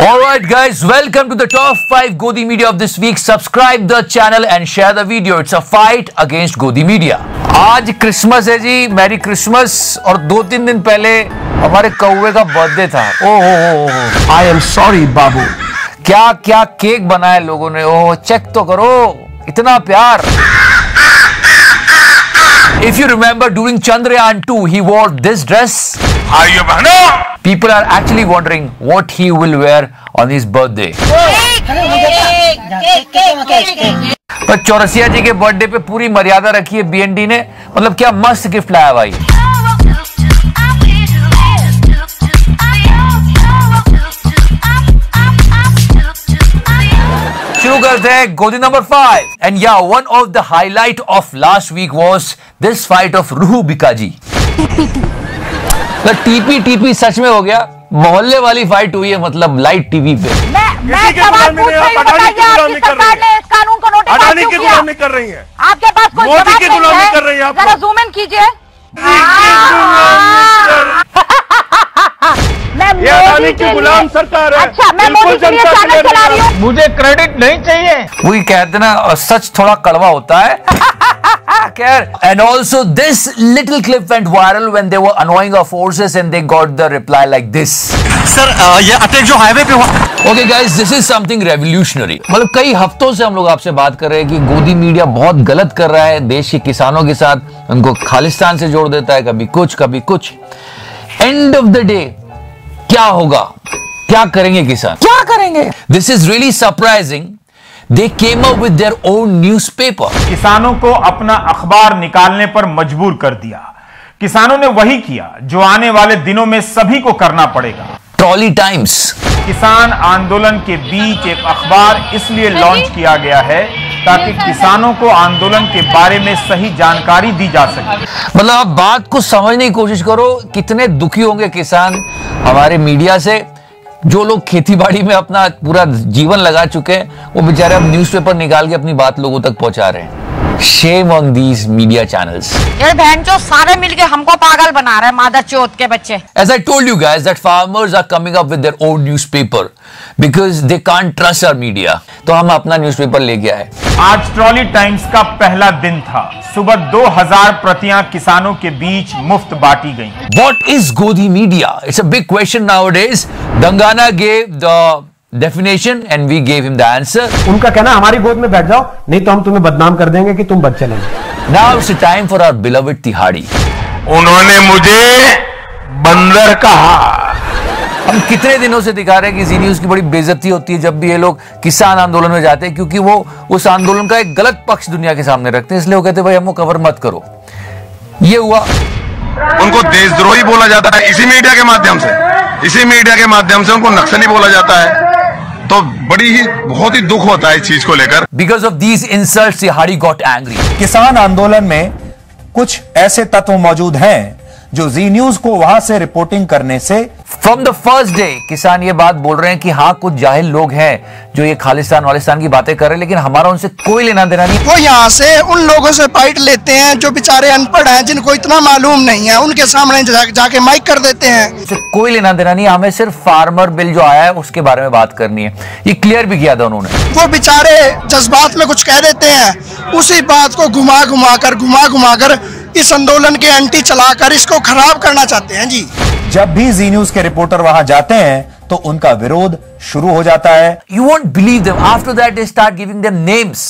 Alright guys, welcome to the top 5 Godi Media of this week. Subscribe the channel and share the video. It's a fight against Godi Media. आज Christmas है जी, merry Christmas. और 2-3 दिन पहले हमारे कौवे का birthday था। ओह I am sorry बाबू। क्या क्या केक बनाया लोगों ने। ओह चेक तो करो, इतना प्यार। If you remember during Chandrayaan 2, he wore this dress. People are actually wondering what he will wear on his birthday. पर चौरसिया जी के बर्थडे पे पूरी मर्यादा रखी है BND ने। मतलब क्या मस्त गिफ्ट लाया भाई। शुरू करते हैं गोदी नंबर 5 एंड या one of the highlight of last week was this fight of रूहू बिकाजी। टीपी सच में हो गया। मोहल्ले वाली फाइट हुई है, मतलब लाइट टीवी पे। मैं सवाल पूछ रही हूं, बताइए आपकी सरकार ने इस कानून को नोटिफाई क्यों किया? गुलामी कर रही है। आपके पास कोई जवाब नहीं है? कर रही है। जरा जूम इन कीजिए। ये अडानी की गुलाम सरकार है। अच्छा, मैं मोदी के लिए चैनल चला रही हूँ। मुझे क्रेडिट नहीं चाहिए। वही कहते ना, सच थोड़ा कड़वा होता है। And also this little clip went viral when they were annoying our forces and they got the reply like this. Sir ये अटैक जो हाईवे पे हुआ। Okay guys, this is something revolutionary. मतलब कई हफ्तों से हम लोग आपसे बात कर रहे हैं कि गोदी मीडिया बहुत गलत कर रहा है देश के किसानों के साथ। उनको खालिस्तान से जोड़ देता है, कभी कुछ। End of the day क्या होगा, क्या करेंगे किसान, क्या करेंगे? This is really surprising. They came up with their own newspaper. किसानों को अपना अखबार निकालने पर मजबूर कर दिया। किसानों ने वही किया जो आने वाले दिनों में सभी को करना पड़ेगा। Trolley times. किसान आंदोलन के बीच एक अखबार इसलिए लॉन्च किया गया है ताकि किसानों को आंदोलन के बारे में सही जानकारी दी जा सके। मतलब आप बात को समझने की कोशिश करो, कितने दुखी होंगे किसान हमारे मीडिया से। जो लोग खेतीबाड़ी में अपना पूरा जीवन लगा चुके हैं, वो बेचारे अब न्यूज़पेपर निकाल के अपनी बात लोगों तक पहुंचा रहे हैं। Shame on these media channels. ये बहनचोद सारे मिलके हमको पागल बना रहे हैं, मादर चौथ के बच्चे। As I told you guys that farmers are coming up with their own newspaper because they can't trust our media. तो हम अपना न्यूज़पेपर लेके आए। आज ट्रॉली टाइम्स का पहला दिन था। सुबह 2000 प्रतियां किसानों के बीच मुफ्त बांटी गईं। What is Godi Media? It's a big question nowadays. Dangana gave the definition and we gave him the answer. उनका कहना हमारी गोद में बैठ जाओ, नहीं तो हम तुम्हें बदनाम कर देंगे कि तुम बच्चे नहीं। Now it's the time for our beloved तिहाड़ी। उन्होंने मुझे बंदर कहा। हम कितने दिनों से दिखा रहे हैं कि जी न्यूज़ की बड़ी बेइज्जती होती है जब भी ये लोग किसान आंदोलन में जाते हैं, क्योंकि वो उस आंदोलन का एक गलत पक्ष दुनिया के सामने रखते हैं। इसलिए वो कहते हैं भाई हमको कवर मत करो। ये हुआ। उनको देशद्रोही बोला जाता है इसी मीडिया के माध्यम से उनको नक्सली बोला जाता है। तो बहुत ही दुख होता है इस चीज को लेकर। Because of these insults, तिहाड़ी got angry. किसान आंदोलन में कुछ ऐसे तत्व मौजूद हैं जो जी न्यूज को वहां से रिपोर्टिंग करने से From the first day किसान ये बात बोल रहे हैं कि हाँ कुछ जाहिल लोग हैं जो ये खालिस्तान वालिस्तान की बातें कर रहे हैं, लेकिन हमारा उनसे कोई लेना देना नहीं। वो यहाँ से उन लोगों से फाइट लेते हैं जो बेचारे अनपढ़ हैं, जिनको इतना मालूम नहीं है, उनके सामने जाके माइक कर देते हैं। उससे कोई लेना देना नहीं। हमें सिर्फ फार्मर बिल जो आया है उसके बारे में बात करनी है। ये क्लियर भी किया था उन्होंने। वो बेचारे जज्बात में कुछ कह देते हैं, उसी बात को घुमा घुमा कर इस आंदोलन के एंटी चलाकर इसको खराब करना चाहते हैं जी। जब भी जी न्यूज के रिपोर्टर वहां जाते हैं तो उनका विरोध शुरू हो जाता है। You won't believe them. After that they start giving them names.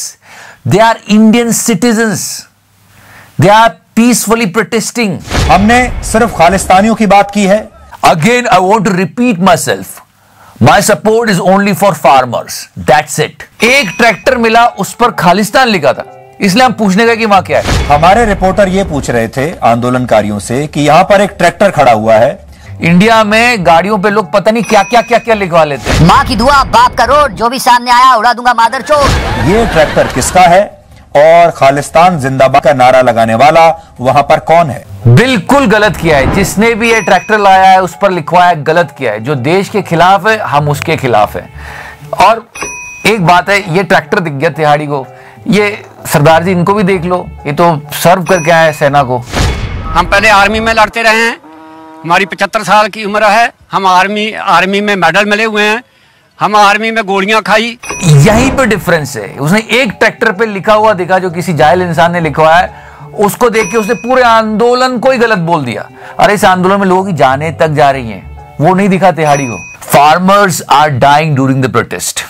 They are Indian citizens. They are peacefully protesting. हमने सिर्फ खालिस्तानियों की बात की है। Again, I want to repeat myself. My support is only for farmers. That's it. एक tractor मिला, उस पर खालिस्तान लिखा था, इसलिए हम पूछने गए कि वहां क्या है। हमारे रिपोर्टर ये पूछ रहे थे आंदोलनकारियों से कि यहाँ पर एक ट्रैक्टर खड़ा हुआ है। इंडिया में गाड़ियों पे लोग पता नहीं क्या लिखवा लेते हैं। माँ की दुआ बाप का रोड, जो भी सामने आया उड़ा दूंगा मादर चोद। ये ट्रैक्टर किसका है और खालिस्तान जिंदाबाद का नारा लगाने वाला वहां पर कौन है? बिल्कुल गलत किया है। जिसने भी ये ट्रैक्टर लाया है उस पर लिखवाया है, गलत किया है। जो देश के खिलाफ है हम उसके खिलाफ है। और एक बात है, ये ट्रैक्टर दिख गया तिहाड़ी को, ये सरदार जी इनको भी देख लो, ये तो सर्व करके आए सेना को। हम पहले आर्मी में लड़ते रहे हैं, हमारी 75 साल की उम्र है, हम आर्मी में मेडल मिले हुए हैं। हम आर्मी में गोलियां खाई। यहीं पे डिफरेंस है। उसने एक ट्रैक्टर पे लिखा हुआ देखा जो किसी जाहिल इंसान ने लिखवा है, उसको देख के उसने पूरे आंदोलन को ही गलत बोल दिया। अरे इस आंदोलन में लोगों की जानें तक जा रही हैं, वो नहीं दिखा तिहाड़ी को। Farmers are dying during the protest,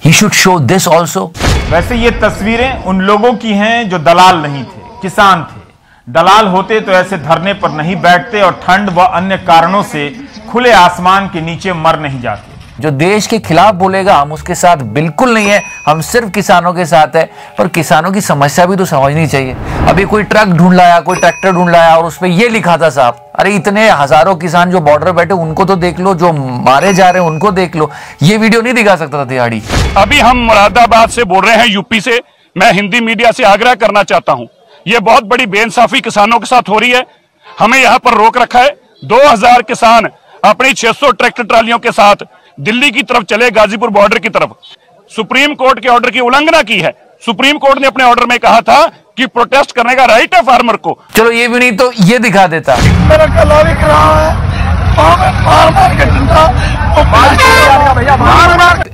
he should show this also. वैसे ये तस्वीरें उन लोगों की हैं जो दलाल नहीं थे, किसान थे। दलाल होते तो ऐसे धरने पर नहीं बैठते और ठंड व अन्य कारणों से खुले आसमान के नीचे मर नहीं जाते। जो देश के खिलाफ बोलेगा हम उसके साथ बिल्कुल नहीं है, हम सिर्फ किसानों के साथ है। पर किसानों की समस्या भी तो समझनी चाहिए। अभी कोई ट्रक ढूंढ लाया, कोई ट्रैक्टर ढूंढ लाया और उसपे ये लिखा था साहब। अरे इतने हजारों किसान जो बॉर्डर बैठे उनको तो देख लो, जो मारे जा रहे हैं उनको देख लो। ये वीडियो नहीं दिखा सकता था तिहाड़ी। अभी हम मुरादाबाद से बोल रहे हैं, यूपी से। मैं हिंदी मीडिया से आग्रह करना चाहता हूं, ये बहुत बड़ी बेइंसाफी किसानों के साथ हो रही है। हमें यहां पर रोक रखा है। 2000 किसान अपनी 600 ट्रैक्टर ट्रालियों के साथ दिल्ली की तरफ चले, गाजीपुर बॉर्डर की तरफ। सुप्रीम कोर्ट के ऑर्डर की उल्लंघना की है। सुप्रीम कोर्ट ने अपने ऑर्डर में कहा था कि प्रोटेस्ट करने का राइट है फार्मर को। चलो ये भी नहीं तो ये दिखा देता। मेरा गला दिख रहा है,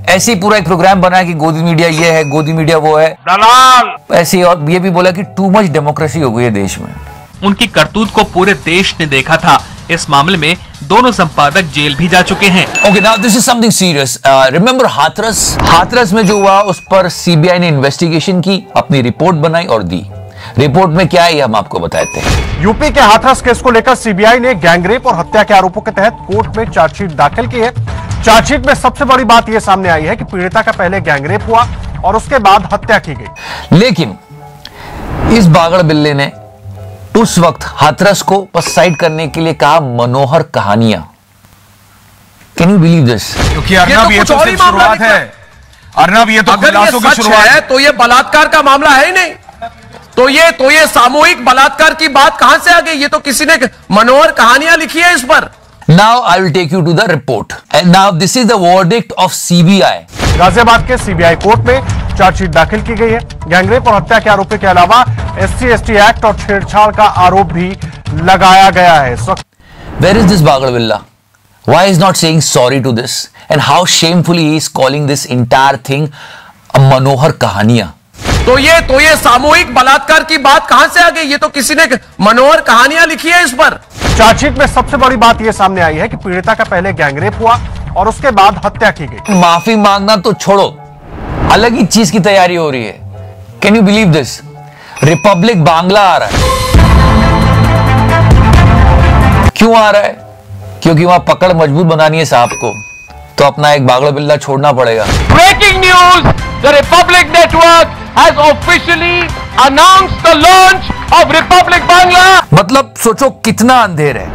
ऐसे ही पूरा एक प्रोग्राम बना कि गोदी मीडिया ये है, गोदी मीडिया वो है, दलाल। ऐसे। और ये भी बोला कि टू मच डेमोक्रेसी हो गई है देश में। उनकी करतूत को पूरे देश ने देखा था। इस मामले में दोनों संपादक जेल भी जा चुके हैं। Okay, now this is something serious. Remember Hathras में जो हुआ उस पर सीबीआई ने इन्वेस्टिगेशन की, अपनी रिपोर्ट बनाई और दी। रिपोर्ट में क्या है हम आपको बताते हैं। यूपी के हाथरस केस को लेकर सीबीआई ने गैंगरेप और हत्या के आरोपों के तहत कोर्ट में चार्जशीट दाखिल की है। चार्जशीट में सबसे बड़ी बात यह सामने आई है कि पीड़िता का पहले गैंगरेप हुआ और उसके बाद हत्या की गई। लेकिन इस बागड़ बिल्ले ने उस वक्त हाथरस को बस साइड करने के लिए कहा मनोहर कहानियां। Can you believe this? क्योंकि अर्नब ये तो सिर्फ शुरुआत है। अर्नब ये तो खुलासों की शुरुआत है। तो ये बलात्कार का मामला है ही नहीं। तो ये सामूहिक बलात्कार की बात कहां से आ गई? ये तो किसी ने मनोहर कहानियां लिखी है इस पर। Now I will take you to the report. And now this is the verdict of CBI. Ghaziabad के सीबीआई कोर्ट में चार्जशीट दाखिल की गई है। गैंगरेप और हत्या के आरोपी के अलावा SC/ST एक्ट और छेड़छाड़ का आरोप भी लगाया गया है। Where is this Bagadvilla? Why is not saying sorry to this? And how shamefully he is calling this entire thing a मनोहर कहानियां? तो ये सामूहिक बलात्कार की बात कहां से आ गई? ये तो किसी ने मनोहर कहानियां लिखी है इस पर। चार्जशीट में सबसे बड़ी बात यह सामने आई है कि पीड़िता का पहले गैंगरेप हुआ और उसके बाद हत्या की गई। माफी मांगना तो छोड़ो, अलग ही चीज की तैयारी हो रही है। Can you believe this? Republic Bangla आ रहा है। क्यों आ रहा है? क्योंकि वहां पकड़ मजबूत बनानी है साहब को, तो अपना एक बागड़ा बिल्ला छोड़ना पड़ेगा। Breaking news, the Republic Network has officially announced the launch of Republic Bangla। मतलब सोचो कितना अंधेर है।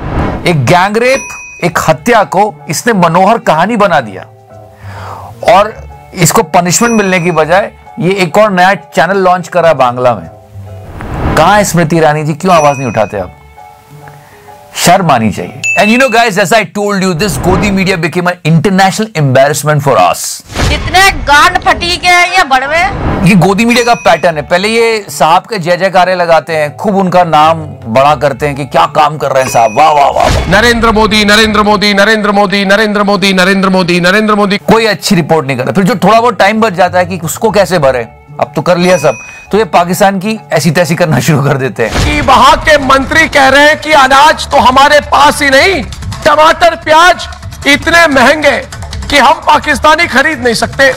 एक गैंगरेप, एक हत्या को इसने मनोहर कहानी बना दिया और इसको पनिशमेंट मिलने की बजाय ये एक और नया चैनल लॉन्च करा बांग्ला में। कहां है स्मृति ईरानी जी? क्यों आवाज नहीं उठाते आप? शर्म आनी चाहिए। And you know guys, as I told you, this Godi media became an international embarrassment for us. कितने गांड फटी के हैं ये बड़वे। ये गोदी मीडिया का पैटर्न है। पहले ये साहब के जय जयकारे लगाते हैं, खूब उनका नाम बड़ा करते हैं कि क्या काम कर रहे हैं साहब, वाह वाह वाह। नरेंद्र मोदी, नरेंद्र मोदी, नरेंद्र मोदी, नरेंद्र मोदी, नरेंद्र मोदी, नरेंद्र मोदी। कोई अच्छी रिपोर्ट नहीं करता। फिर जो थोड़ा बहुत टाइम बच जाता है कि उसको कैसे भरे, अब तो कर लिया सब, तो ये पाकिस्तान की ऐसी तैसी करना शुरू कर देते हैं कि वहां के मंत्री कह रहे हैं कि अनाज तो हमारे पास ही नहीं, टमाटर प्याज इतने महंगे कि हम पाकिस्तानी खरीद नहीं सकते।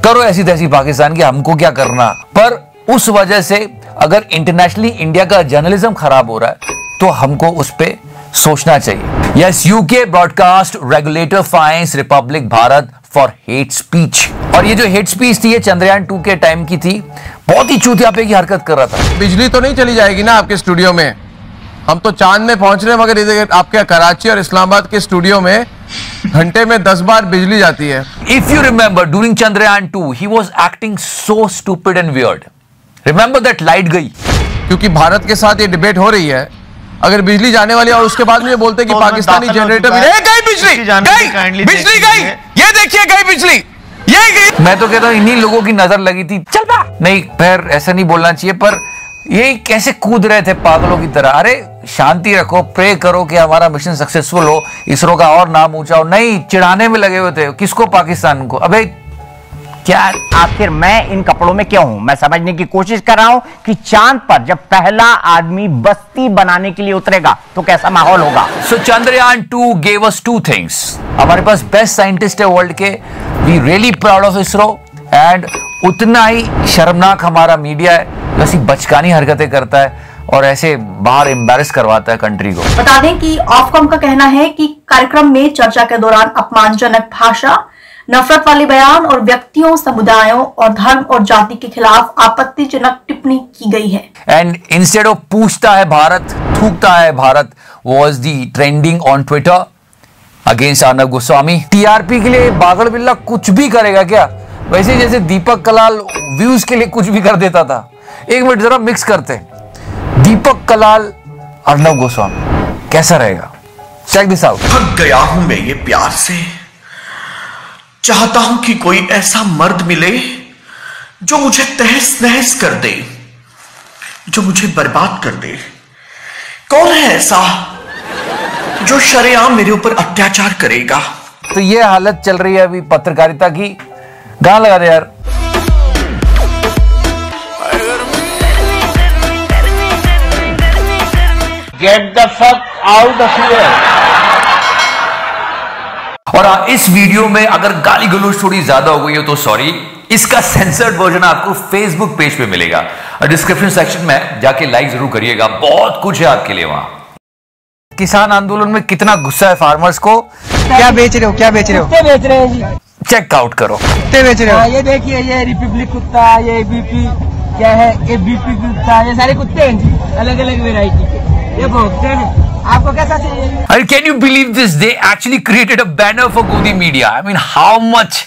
करो ऐसी तैसी पाकिस्तान की, हमको क्या करना। पर उस वजह से अगर इंटरनेशनली इंडिया का जर्नलिज्म खराब हो रहा है तो हमको उस पर सोचना चाहिए। Yes, UK broadcast regulator fines Republic Bharat for hate speech. और ये जो हेट स्पीच थी ये चंद्रयान 2 के टाइम की थी। बहुत ही चूतियापे की हरकत कर रहा था। बिजली तो नहीं चली जाएगी ना आपके स्टूडियो में? हम तो चांद में पहुंच रहे हैं, मगर इधर आपके कराची और इस्लामाबाद के स्टूडियो में घंटे में 10 बार बिजली जाती है। If you remember, during Chandrayaan 2, he was acting so stupid and weird. Remember that light गई? क्योंकि भारत के साथ ये डिबेट हो रही है, अगर बिजली जाने वाली है और उसके बाद में ये बोलते कि पाकिस्तानी जनरेटर भी गई, बिजली गई, ये देखिए गई बिजली, ये गई। मैं तो कहता हूँ इन्हीं लोगों की नजर लगी थी। चल बा नहीं, फिर ऐसा नहीं बोलना चाहिए, पर ये कैसे कूद रहे थे पागलों की तरह। अरे शांति रखो, प्रे करो कि हमारा मिशन सक्सेसफुल हो, इसरो का और नाम ऊंचा हो। नहीं, चिढ़ाने में लगे हुए थे। किसको? पाकिस्तान को। अबे क्या आखिर मैं इन कपड़ों में क्यों हूं? मैं समझने की कोशिश कर रहा हूं कि चांद पर जब पहला आदमी बस्ती बनाने के लिए उतरेगा तो कैसा माहौल होगा। सो चंद्रयान 2 gave us 2 things। हमारे पास बेस्ट साइंटिस्ट है वर्ल्ड के, we really proud of ISRO, and उतना ही शर्मनाक हमारा मीडिया है जो ऐसी बचकानी हरकतें करता है और ऐसे बाहर एम्बैरेस करवाता है कंट्री को। बता दें कि ऑफकॉम का कहना है कि कार्यक्रम में चर्चा के दौरान अपमानजनक भाषा, नफरत वाले बयान और व्यक्तियों, समुदायों और धर्म और जाति के खिलाफ आपत्तिजनक टिप्पणी की गई है। एंड इंस्टेड ऑफ पूछता है भारत, थूकता है Bharat was the trending on Twitter against Arnab Goswami. TRP के लिए बागड़ बिल्ला कुछ भी करेगा क्या? वैसे जैसे दीपक कलाल व्यूज के लिए कुछ भी कर देता था। एक मिनट जरा मिक्स करते, दीपक कलाल, अर्नब गोस्वामी, कैसा रहेगा? Check this out. थक गया हूं मैं ये प्यार से, चाहता हूं कि कोई ऐसा मर्द मिले जो मुझे तहस नहस कर दे, जो मुझे बर्बाद कर दे। कौन है ऐसा जो शरेआम मेरे ऊपर अत्याचार करेगा? तो ये हालत चल रही है अभी पत्रकारिता की। गाना लगा दे यार। Get the fuck out of here। और इस वीडियो में अगर गाली गलौज थोड़ी ज्यादा हो गई हो तो सॉरी, इसका सेंसर्ड वर्जन आपको फेसबुक पेज पे मिलेगा और डिस्क्रिप्शन सेक्शन में जाके लाइक जरूर करिएगा, बहुत कुछ है आपके लिए वहां। किसान आंदोलन में कितना गुस्सा है फार्मर्स को। क्या बेच रहे हो? क्या बेच रहे हो? कुत्ते बेच रहे हैं जी। चेक आउट करो, कुत्ते बेच रहे हो। ये देखिए, ये रिपब्लिक कुत्ता, ये बीपी क्या है, ये बीपी कुत्ता, ये सारे कुत्ते हैं जी, अलग अलग वेराइटी के। ये भोगते हैं। आपको कैसा चाहिए? And can you believe this? They actually created a banner for Godi Media. I mean, how much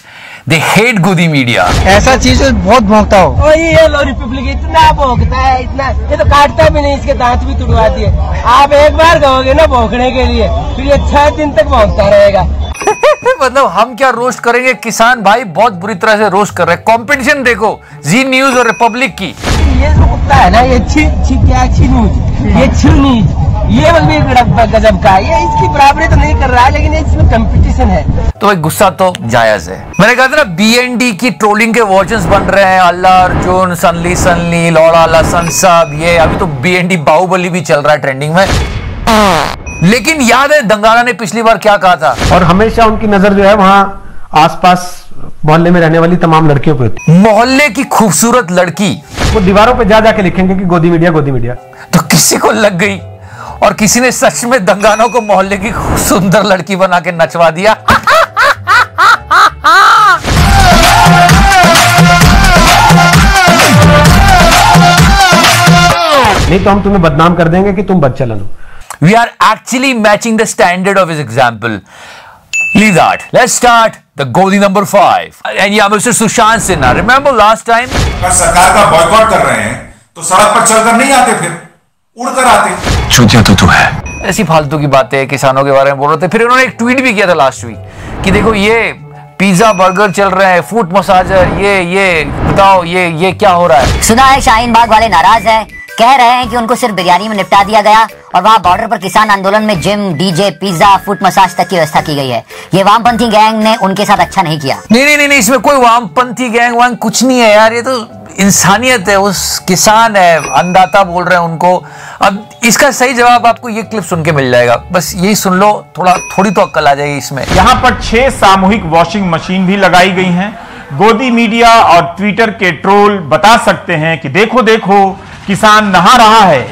they hate Godi Media. ऐसा चीज बहुत भोंकता हो। ये लो रिपब्लिक इतना भोंकता है, इतना, ये तो काटता भी नहीं, इसके दांत भी तुड़वा दिए। आप एक बार कहोगे ना भोंकने के लिए, फिर ये 6 दिन तक भोंकता रहेगा। मतलब हम क्या रोस्ट करेंगे? किसान भाई बहुत बुरी तरह से रोस्ट कर रहे हैं। कंपटीशन देखो जी न्यूज और रिपब्लिक की। ये जो कुत्ता है ना, ये ये छीनूज, ये भी गजब का है। ये इसकी बराबरी तो नहीं कर रहा है, लेकिन इसमें कंपटीशन है। तो एक गुस्सा तो जायज है। मैंने कहा था ना, बीएनडी की ट्रोलिंग के वर्जन्स बन रहे हैं, अल्लाह अर्जुन, सनली लौड़ा लसन सब। ये अभी तो बीएनडी बाहुबली भी चल रहा है ट्रेंडिंग में। लेकिन याद है दंगाना ने पिछली बार क्या कहा था? और हमेशा उनकी नजर जो है वहां आसपास मोहल्ले में रहने वाली तमाम लड़कियों पे होती। मोहल्ले की खूबसूरत लड़की वो दीवारों पे जा जाके लिखेंगे कि गोदी मीडिया गोदी मीडिया। तो किसी को लग गई और किसी ने सच में दंगानों को मोहल्ले की सुंदर लड़की बना के नचवा दिया। नहीं तो हम तुम्हें बदनाम कर देंगे कि तुम बदचलन हो। We are actually matching the standard of his example. Leave that. Let's start the Godi number 5. And yeah, Mr. Sushant Sinha. Remember last time? अगर सरकार का बॉयकॉट कर रहे हैं तो सड़क पर चलकर नहीं आते, फिर उड़कर आते। चूतिया तो तू है। ऐसी फालतू की बातें किसानों के बारे में बोल रहे थे। फिर उन्होंने एक ट्वीट भी किया था लास्ट वीक कि देखो ये पिज्जा बर्गर चल रहे हैं, फूट मसाजर, ये बताओ ये क्या हो रहा है? सुना है शाहीन बाग वाले नाराज हैं, कह रहे हैं कि उनको सिर्फ बिरयानी में निपटा दिया गया और वहाँ बॉर्डर पर किसान आंदोलन में gym, DJ, pizza, foot massage तक की व्यवस्था की गई है। ये वामपंथी गैंग ने उनके साथ अच्छा नहीं किया। नहीं, इसमें कोई वामपंथी गैंग वांग कुछ नहीं है यार। ये तो इंसानियत है, उस किसान है, अन्नदाता बोल रहे हैं उनको। अब इसका सही जवाब आपको ये क्लिप सुन के मिल जाएगा, बस यही सुन लो, थोड़ी तो अक्ल आ जाएगी इसमें। यहाँ पर 6 सामूहिक वॉशिंग मशीन भी लगाई गई हैं। गोदी मीडिया और ट्विटर के ट्रोल बता सकते हैं कि देखो किसान नहा रहा है।